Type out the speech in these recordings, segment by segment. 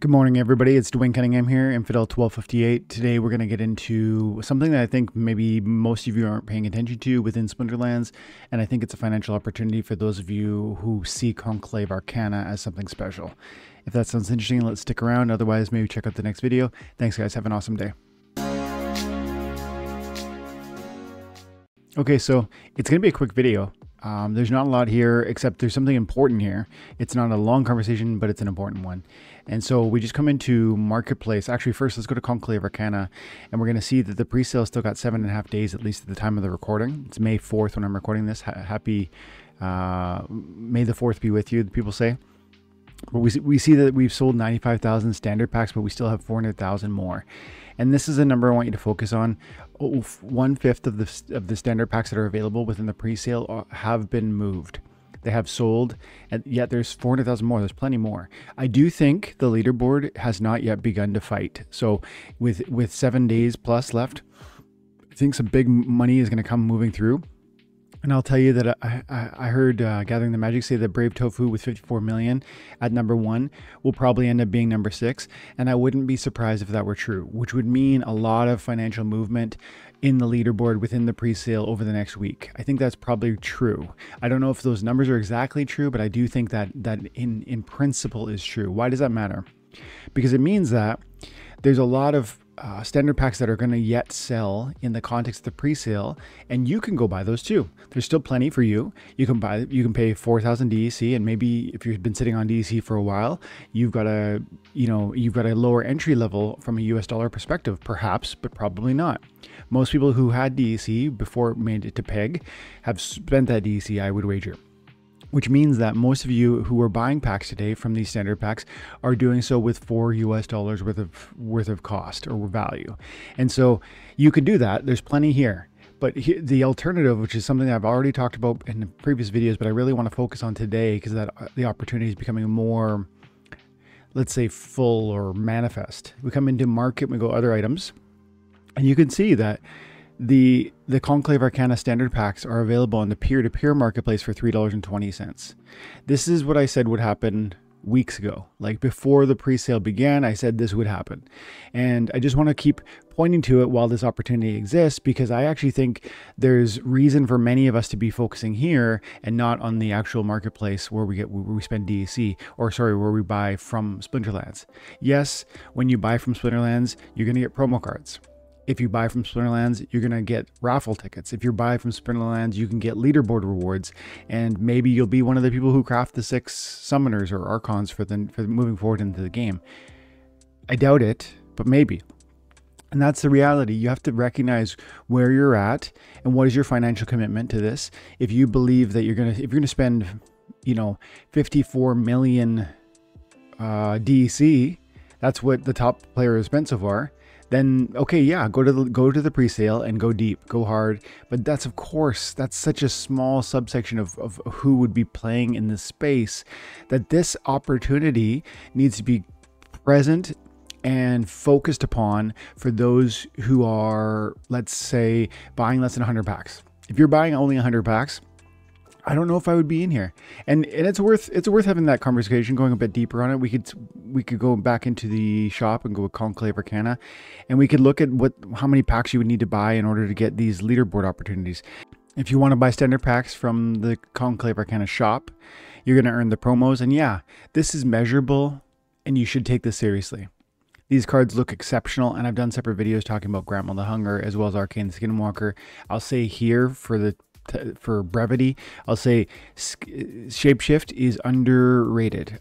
Good morning, everybody. It's Dwayne Cunningham here, Infidel 1258. Today, we're going to get into something that I think maybe most of you aren't paying attention to within Splinterlands, and I think it's a financial opportunity for those of you who see Conclave Arcana as something special. If that sounds interesting, let's stick around. Otherwise, maybe check out the next video. Thanks, guys. Have an awesome day. Okay, so it's going to be a quick video. There's not a lot here, except there's something important here. It's not a long conversation, but it's an important one. And so we just come into Marketplace. Actually, first, let's go to Conclave Arcana, and we're going to see that the pre-sale still got 7.5 days, at least at the time of the recording. It's May 4th when I'm recording this. Happy May the 4th be with you, people say. But we see that we've sold 95,000 standard packs, but we still have 400,000 more. And this is a number I want you to focus on. 1/5 of the standard packs that are available within the pre-sale have been moved. They have sold, and yet there's 400,000 more. There's plenty more. I do think the leaderboard has not yet begun to fight. So with 7 days plus left, I think some big money is going to come moving through. And I'll tell you that I heard Gathering the Magic say that Brave Tofu with 54 million at number 1 will probably end up being number 6. And I wouldn't be surprised if that were true, which would mean a lot of financial movement in the leaderboard within the pre-sale over the next week. I think that's probably true. I don't know if those numbers are exactly true, but I do think that in principle is true. Why does that matter? Because it means that there's a lot of standard packs that are going to yet sell in the context of the pre-sale, and you can go buy those too. There's still plenty for you. You can pay 4,000 DEC, and maybe if you've been sitting on DEC for a while, you've got a lower entry level from a US dollar perspective, perhaps, but probably not. Most people who had DEC before it made it to PEG have spent that DEC, I would wager. Which means that most of you who are buying packs today from these standard packs are doing so with $4 US worth of cost or value. And so you could do that. There's plenty here. But the alternative, which is something I've already talked about in the previous videos, but I really want to focus on today because the opportunity is becoming more, let's say, full or manifest. We come into market, we go other items, and you can see that the Conclave Arcana standard packs are available on the peer-to-peer marketplace for $3.20. This is what I said would happen weeks ago. Like before the pre-sale began, I said this would happen. And I just want to keep pointing to it while this opportunity exists, because I actually think there's reason for many of us to be focusing here and not on the actual marketplace where we spend DEC, or sorry, where we buy from Splinterlands. Yes, when you buy from Splinterlands, you're going to get promo cards. If you buy from Splinterlands, you're going to get raffle tickets. If you buy from Splinterlands, you can get leaderboard rewards, and maybe you'll be one of the people who craft the 6 summoners or archons for moving forward into the game. I doubt it, but maybe. And that's the reality. You have to recognize where you're at and what is your financial commitment to this. If you believe that if you're going to spend, 54 million DEC, that's what the top player has spent so far. Then okay, yeah, go to the pre-sale and go deep, go hard. But that's such a small subsection of who would be playing in this space, that this opportunity needs to be present and focused upon for those who are, let's say, buying less than 100 packs. If you're buying only 100 packs, I don't know if I would be in here, and it's worth having that conversation, going a bit deeper on it. We could go back into the shop and go with Conclave Arcana, and we could look at how many packs you would need to buy in order to get these leaderboard opportunities. If you want to buy standard packs from the Conclave Arcana shop, you're going to earn the promos, and yeah, this is measurable, and you should take this seriously. These cards look exceptional, and I've done separate videos talking about Grandma the Hunger as well as Arcane the Skinwalker. I'll say here for brevity, I'll say Shapeshift is underrated.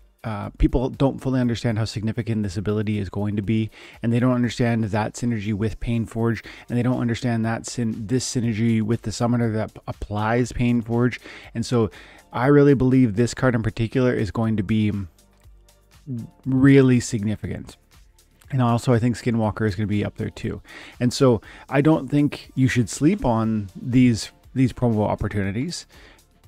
People don't fully understand how significant this ability is going to be, and they don't understand that synergy with Painforge, and they don't understand that this synergy with the summoner that applies Painforge. And so I really believe this card in particular is going to be really significant. And also I think Skinwalker is going to be up there too. And so I don't think you should sleep on these promo opportunities.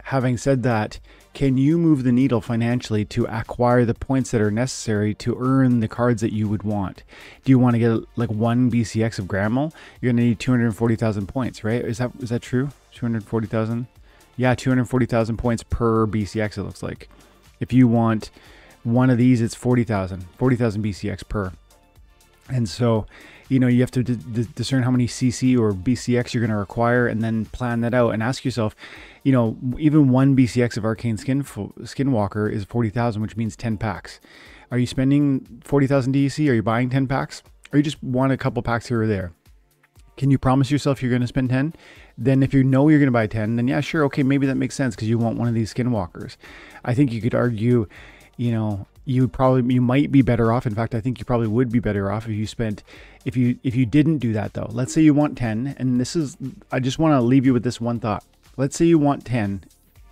Having said that, can you move the needle financially to acquire the points that are necessary to earn the cards that you would want? Do you want to get like 1 BCX of Grammel? You're going to need 240,000 points, right? Is that true? 240,000? Yeah, 240,000 points per BCX, it looks like. If you want one of these, it's 40,000 BCX per. And so, you know, you have to discern how many CC or BCX you're going to require, and then plan that out and ask yourself, you know, even one BCX of Arcane Skinwalker is 40,000, which means 10 packs. Are you spending 40,000 DEC? Are you buying 10 packs? Or you just want a couple packs here or there? Can you promise yourself you're going to spend 10? Then if you know you're going to buy 10, then yeah, sure. Okay. Maybe that makes sense because you want one of these Skinwalkers. I think you could argue, you know, you might be better off. In fact, I think you probably would be better off if you spent, if you didn't do that though. Let's say you want 10, and this is, I just want to leave you with this one thought. Let's say you want 10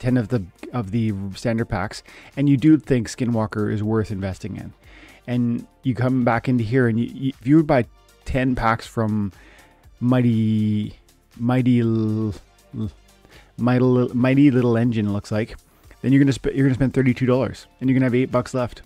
of the standard packs, and you do think Skinwalker is worth investing in, and you come back into here, and if you would buy 10 packs from Mighty Little Engine, looks like, then you're gonna spend $32, and you're gonna have $8 left.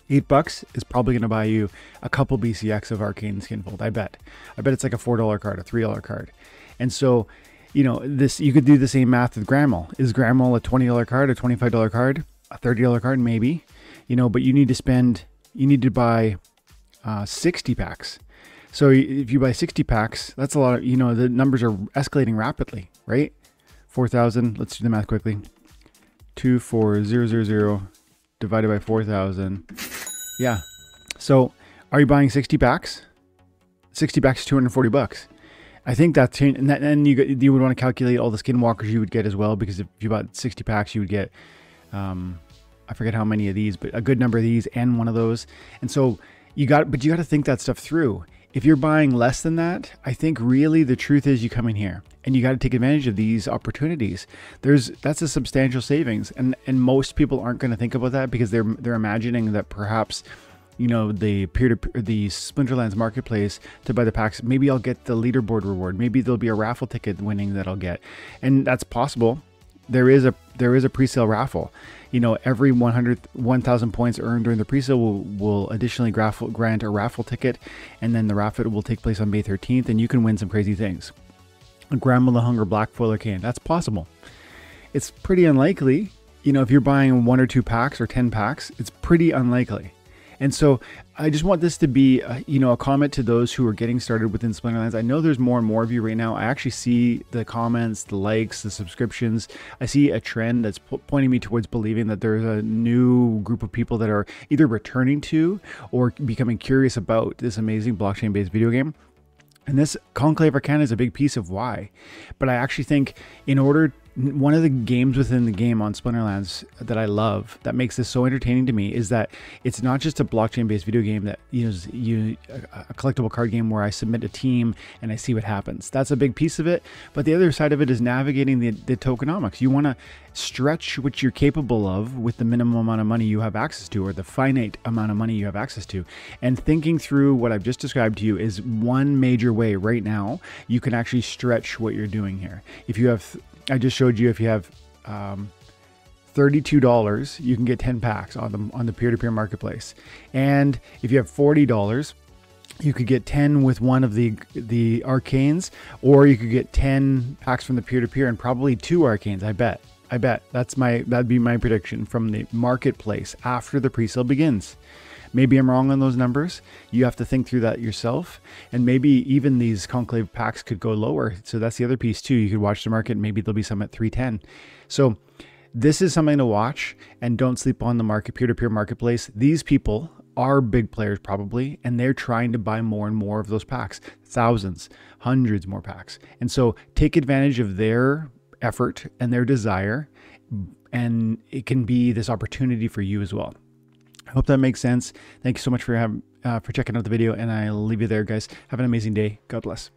$8 is probably gonna buy you a couple BCX of Arcane Skinfold. I bet it's like a $4 card, a $3 card. And so, you know, this, you could do the same math with Grammel. Is Grammel a $20 card, a $25 card, a $30 card? Maybe, you know, but you need to buy 60 packs. So if you buy 60 packs, that's a lot of, you know, the numbers are escalating rapidly, right? 4,000, let's do the math quickly. 24000 divided by 4,000. Yeah. So are you buying 60 packs? 60 packs is $240. I think that's, and then you would want to calculate all the Skinwalkers you would get as well, because if you bought 60 packs, you would get, I forget how many of these, but a good number of these and one of those. And so you got to think that stuff through. If you're buying less than that, I think really the truth is you come in here and you got to take advantage of these opportunities. That's a substantial savings, and most people aren't going to think about that because they're imagining that perhaps, you know, the the Splinterlands marketplace to buy the packs, maybe I'll get the leaderboard reward, maybe there'll be a raffle ticket winning that I'll get, and that's possible. There is a pre-sale raffle. You know, every 1,000 points earned during the pre-sale will additionally grant a raffle ticket, and then the raffle will take place on May 13th, and you can win some crazy things. A Grandma the Hunger Black Foiler Can, that's possible. It's pretty unlikely. You know, if you're buying 1 or 2 packs or 10 packs, it's pretty unlikely. And so I just want this to be, you know, a comment to those who are getting started within Splinterlands. I know there's more and more of you right now. I actually see the comments, the likes, the subscriptions. I see a trend that's pointing me towards believing that there's a new group of people that are either returning to or becoming curious about this amazing blockchain-based video game. And this Conclave Arcana is a big piece of why. But I actually think one of the games within the game on Splinterlands that I love, that makes this so entertaining to me, is that it's not just a blockchain-based video game that, you know, a collectible card game where I submit a team and I see what happens. That's a big piece of it. But the other side of it is navigating the tokenomics. You want to stretch what you're capable of with the minimum amount of money you have access to, or the finite amount of money you have access to. And thinking through what I've just described to you is one major way right now you can actually stretch what you're doing here. If you have, I just showed you, if you have $32, you can get 10 packs on the peer-to-peer marketplace. And if you have $40, you could get 10 with one of the arcanes, or you could get 10 packs from the peer-to-peer and probably 2 arcanes. I bet that'd be my prediction from the marketplace after the pre-sale begins. Maybe I'm wrong on those numbers. You have to think through that yourself. And maybe even these Conclave packs could go lower. So that's the other piece too. You could watch the market. Maybe there'll be some at 310. So this is something to watch, and don't sleep on the market, peer-to-peer marketplace. These people are big players probably, and they're trying to buy more and more of those packs, thousands, hundreds more packs. And so take advantage of their effort and their desire, and it can be this opportunity for you as well. I hope that makes sense. Thank you so much for checking out the video, and I'll leave you there, guys. Have an amazing day. God bless.